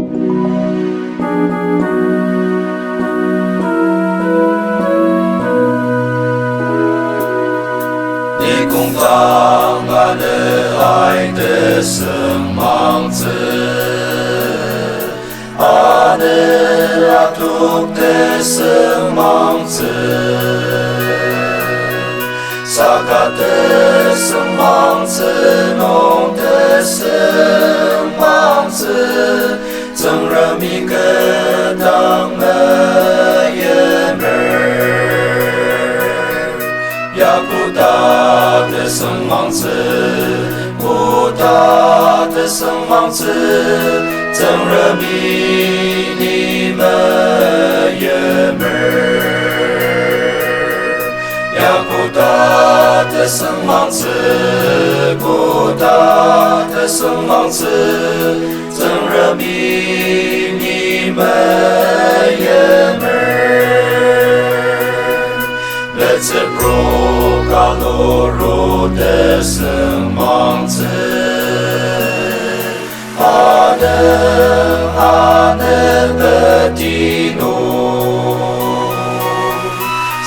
你供当俺的爱的生芒子，俺的阿图的生芒子，萨卡的生芒子，农的生芒子，正热米格当了也门，呀古达的生芒子，古达的生芒子，正热米你们也门，呀古达的生芒子，古达的生芒子，正热米你们也门。Let's pro caloro de semangse ane betino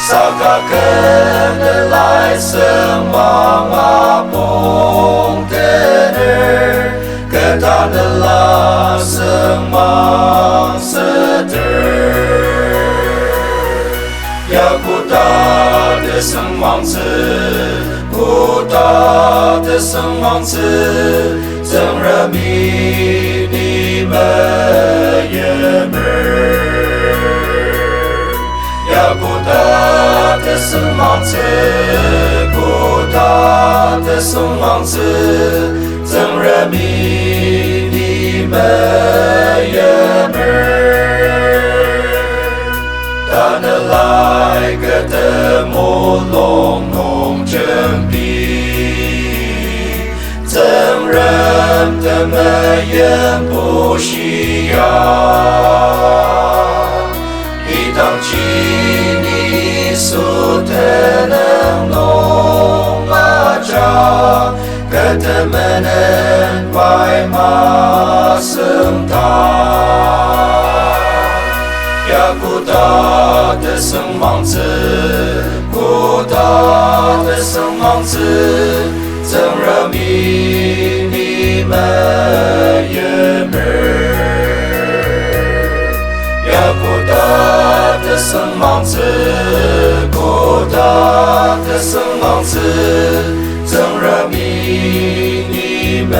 saka kenelai semang apong tener ketanela semang seter ya kuda的生芒子，古大的生芒子，正热米你们也门，呀古大的生芒子，古大的生芒子，正热米你们也门。但那来个的木龙弄真比，真人的美颜不需要，一当起你所的能弄啊家，个的美能白马生大。呀，古大的生芒子，古大的生芒子，正热米你们也门。呀，古大的生芒子，古大的生芒子，正热米你们。